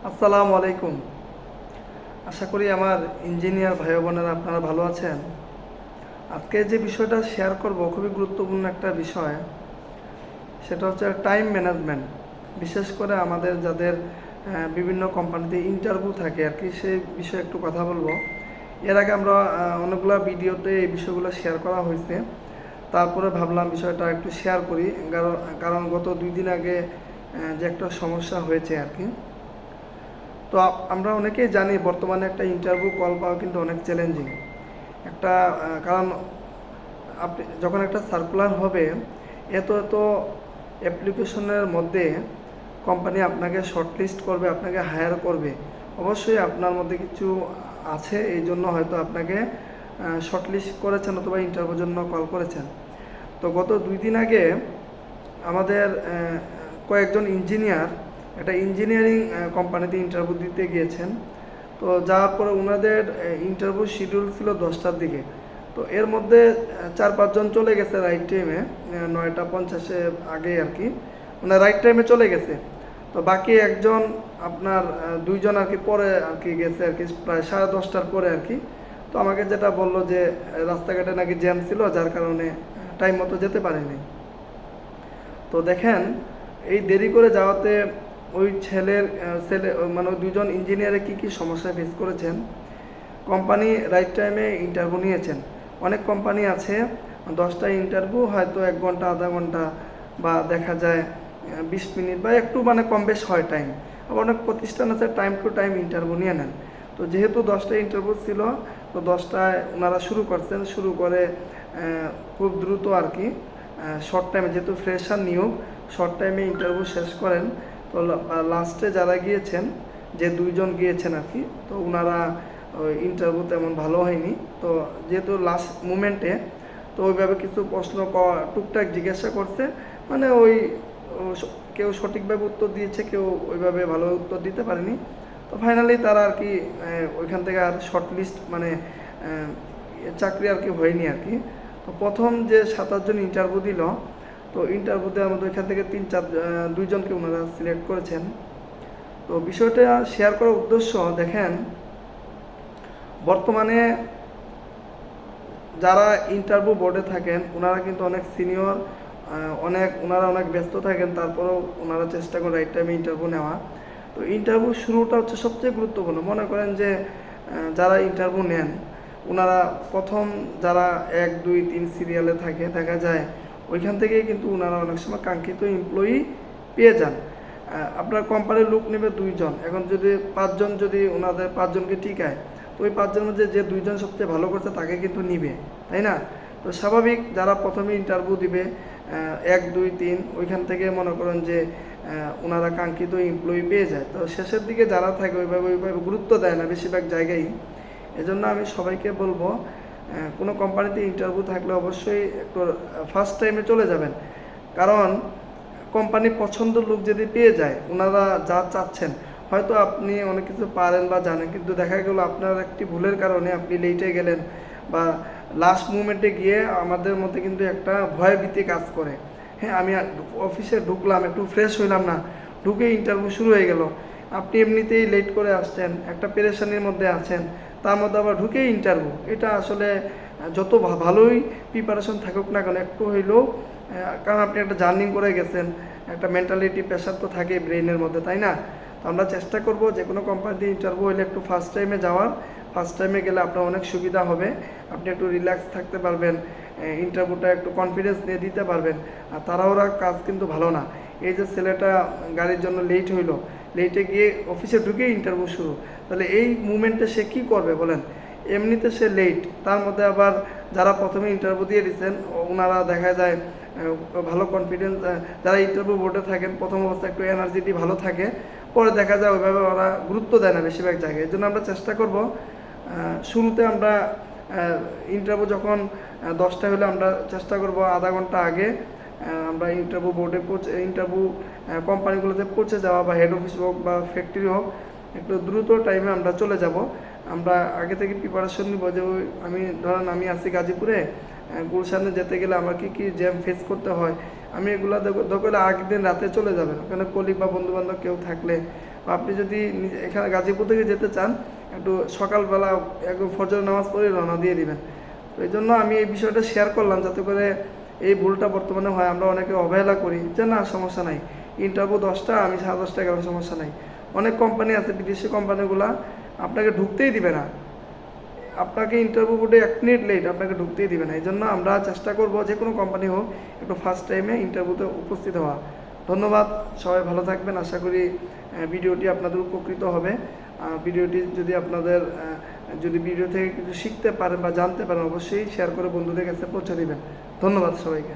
আসসালামু আলাইকুম। আশা করি আমার ইঞ্জিনিয়ার ভাই বোনেরা আপনারা ভালো আছেন। আজকে যে বিষয়টা শেয়ার করব খুবই গুরুত্বপূর্ণ একটা বিষয়। সেটা হচ্ছে টাইম ম্যানেজমেন্ট। বিশেষ করে আমাদের যাদের বিভিন্ন কোম্পানিতে ইন্টারভিউ থাকে আর কি, সেই বিষয়ে একটু কথা বলবো। এর আগে আমরা অনেকগুলো ভিডিওতে এই বিষয়গুলো শেয়ার করা হয়েছে। তারপরে ভাবলাম বিষয়টা একটু শেয়ার করি, কারণ গত 2 দিন আগে যে একটা সমস্যা হয়েছে আর কি। তো আমরা অনেকেই জানি বর্তমানে একটা ইন্টারভিউ কল পাওয়া কিন্তু অনেক চ্যালেঞ্জিং একটা। কারণ আপনি যখন একটা সার্কুলার হবে, এত এত অ্যাপ্লিকেশনের মধ্যে কোম্পানি আপনাকে শর্টলিস্ট করবে, আপনাকে হায়ার করবে। অবশ্যই আপনার মধ্যে কিছু আছে, এই জন্য হয়তো আপনাকে শর্টলিস্ট করেছেন অথবা ইন্টারভিউর জন্য কল করেছেন। তো গত 2 দিন আগে আমাদের কয়েকজন ইঞ্জিনিয়ার একটা ইঞ্জিনিয়ারিং কোম্পানিতে ইন্টারভিউ দিতে গিয়েছেন। তো যাওয়ার পরে ওনাদের ইন্টারভিউ শিডিউল ছিল 10টার দিকে। তো এর মধ্যে 4-5 জন চলে গেছে রাইট টাইমে, 9টা 50-এ আগে আর কি, মানে রাইট টাইমে চলে গেছে। তো বাকি একজন আপনার 2জন আর কি পরে আর কি গেছে আর কি, প্রায় 10:30টার পরে আর কি। তো আমাকে যেটা বললো যে রাস্তাঘাটে নাকি জ্যাম ছিল, যার কারণে টাইম মতো যেতে পারেনি। তো দেখেন, এই দেরি করে যাওয়াতে ওই ছেলে মানে ওই 2জন ইঞ্জিনিয়ারে কি সমস্যা ফেস করেছেন। কোম্পানি রাইট টাইমে ইন্টারভিউ নিয়েছেন। অনেক কোম্পানি আছে 10টা ইন্টারভিউ হয়তো 1 ঘন্টা আধা ঘন্টা বা দেখা যায় 20 মিনিট বা একটু মানে কম বেশ হয় টাইম। আবার অনেক প্রতিষ্ঠান আছে টাইম টু টাইম ইন্টারভিউ নিয়ে নেন। তো যেহেতু 10টা ইন্টারভিউ ছিল, তো 10টায় ওনারা শুরু করছেন, শুরু করে খুব দ্রুত আর কি শর্ট টাইমে, যেহেতু ফ্রেশার নিয়োগ, শর্ট টাইমে ইন্টারভিউ শেষ করেন। তো লাস্টে যারা গিয়েছেন, যে 2জন গিয়েছেন আর কি, তো ওনারা ইন্টারভিউ তেমন ভালো হয়নি। তো যেহেতু লাস্ট মুমেন্টে, তো ওইভাবে কিছু প্রশ্ন টুকটাক জিজ্ঞাসা করছে, মানে ওই কেউ সঠিকভাবে উত্তর দিয়েছে, কেউ ওইভাবে ভালোভাবে উত্তর দিতে পারেনি। তো ফাইনালি তারা আর কি ওইখান থেকে আর শর্ট লিস্ট মানে চাকরি আর কি হয়নি আর কি। তো প্রথম যে 7-8 জন ইন্টারভিউ দিল, তো ইন্টারভিউ দেওয়ার মধ্যে ওইখান থেকে 2জনকে ওনারা সিলেক্ট করেছেন। তো বিষয়টা শেয়ার করার উদ্দেশ্য, দেখেন বর্তমানে যারা ইন্টারভিউ বোর্ডে থাকেন ওনারা কিন্তু অনেক সিনিয়র, ওনারা অনেক ব্যস্ত থাকেন, তারপরেও ওনারা চেষ্টা করেন রাইট টাইমে ইন্টারভিউ নেওয়া। তো ইন্টারভিউ শুরুটা হচ্ছে সবচেয়ে গুরুত্বপূর্ণ। মনে করেন যে যারা ইন্টারভিউ নেন, ওনারা প্রথম যারা 1 2 3 সিরিয়ালে থাকে, দেখা যায় ওইখান থেকেই কিন্তু ওনারা অনেক সময় কাঙ্ক্ষিত এমপ্লয়ি পেয়ে যান। আপনার কোম্পানির লোক নেবে 2জন, এখন যদি 5জন যদি ওনাদের 5জনকে টিকায়, তো ওই 5জনের মধ্যে যে 2জন সবচেয়ে ভালো করছে তাকে কিন্তু নিবে, তাই না? তো স্বাভাবিক যারা প্রথমে ইন্টারভিউ দিবে 1 2 3, ওইখান থেকে মনে করেন যে ওনারা কাঙ্ক্ষিত এমপ্লয়ি পেয়ে যায়। তো শেষের দিকে যারা থাকে ওইভাবে গুরুত্ব দেয় না বেশিরভাগ জায়গায়। এজন্য আমি সবাইকে বলবো, কোনো কোম্পানিতে ইন্টারভিউ থাকলে অবশ্যই একটু ফার্স্ট টাইমে চলে যাবেন। কারণ কোম্পানি পছন্দের লোক যদি পেয়ে যায়, ওনারা যা চাচ্ছেন, হয়তো আপনি অনেক কিছু পারেন বা জানেন, কিন্তু দেখা গেল আপনার একটি ভুলের কারণে আপনি লেটে গেলেন, বা লাস্ট মুমেন্টে গিয়ে আমাদের মধ্যে কিন্তু একটা ভয়ভীতি কাজ করে। হ্যাঁ, আমি অফিসে ঢুকলাম, একটু ফ্রেশ হইলাম না, ঢুকে ইন্টারভিউ শুরু হয়ে গেল। আপনি এমনিতেই লেট করে আসছেন, একটা পেরেশানির মধ্যে আছেন, তার মধ্যে আবার ঢুকেই ইন্টারভিউ। এটা আসলে যত ভালোই প্রিপারেশন থাকুক না কেন, একটু হইলেও, কারণ আপনি একটা জার্নি করে গেছেন, একটা মেন্টালিটি প্রেশার তো থাকে ব্রেনের মধ্যে, তাই না? তো আমরা চেষ্টা করব যে কোনো কোম্পানিতে ইন্টারভিউ হলে একটু ফার্স্ট টাইমে যাওয়ার। ফার্স্ট টাইমে গেলে আপনার অনেক সুবিধা হবে, আপনি একটু রিল্যাক্স থাকতে পারবেন, ইন্টারভিউটা একটু কনফিডেন্স নিয়ে দিতে পারবেন। আর তাড়াহুড়া কাজ কিন্তু ভালো না। এই যে ছেলেটা গাড়ির জন্য লেট হইলো, লেটে গিয়ে অফিসে ঢুকেই ইন্টারভিউ শুরু, তাহলে এই মুমেন্টে সে কী করবে বলেন? এমনিতে সে লেট, তার মধ্যে আবার যারা প্রথমে ইন্টারভিউ দিয়ে দিচ্ছেন ওনারা দেখা যায় ভালো কনফিডেন্স, যারা ইন্টারভিউ বোর্ডে থাকেন প্রথম অবস্থায় একটু এনার্জিটি ভালো থাকে, পরে দেখা যায় ওইভাবে ওরা গুরুত্ব দেয় না বেশিরভাগ জায়গায়। এই জন্য আমরা চেষ্টা করব শুরুতে আমরা ইন্টারভিউ যখন 10টা হলে আমরা চেষ্টা করব আধা ঘন্টা আগে আমরা ইন্টারভিউ বোর্ডে ইন্টারভিউ কোম্পানিগুলোতে পৌঁছে যাওয়া, বা হেড অফিস হোক বা ফ্যাক্টরি হোক, একটু দ্রুত টাইমে আমরা চলে যাব। আমরা আগে থেকে প্রিপারেশন নিব যে ধরেন আমি আছি গাজীপুরে, গুলশানে যেতে গেলে আমার কী জ্যাম ফেস করতে হয়, আমি এগুলো দরকার আগের দিন রাতে চলে যাবেন। ওখানে কলিগ বা বন্ধুবান্ধব কেউ থাকলে বা আপনি যদি এখানে গাজীপুর থেকে যেতে চান একটু সকালবেলা একদম ফজর নামাজ পড়ে রওনা দিয়ে দিবেন। তো এই জন্য আমি এই বিষয়টা শেয়ার করলাম, যাতে করে এই ভুলটা বর্তমানে হয়। আমরা অনেকে অবহেলা করি যে না সমস্যা নাই, ইন্টারভিউ 10টা, আমি 10:30 গেলাম, সমস্যা নাই। অনেক কোম্পানি আছে, বিদেশি কোম্পানিগুলা আপনাকে ঢুকতেই দিবে না, আপনাকে ইন্টারভিউ বোর্ডে 1 মিনিট লেট, আপনাকে ঢুকতেই দিবে না। এই জন্য আমরা চেষ্টা করব যে কোনো কোম্পানি হোক একটু ফার্স্ট টাইমে ইন্টারভিউতে উপস্থিত হওয়া। ধন্যবাদ, সবাই ভালো থাকবেন। আশা করি ভিডিওটি আপনাদের উপকৃত হবে। ভিডিওটি যদি আপনাদের যদি ভিডিও থেকে কিছু শিখতে পারেন বা জানতে পারেন, অবশ্যই শেয়ার করে বন্ধুদের কাছে পৌঁছে দিবেন। ধন্যবাদ সবাইকে।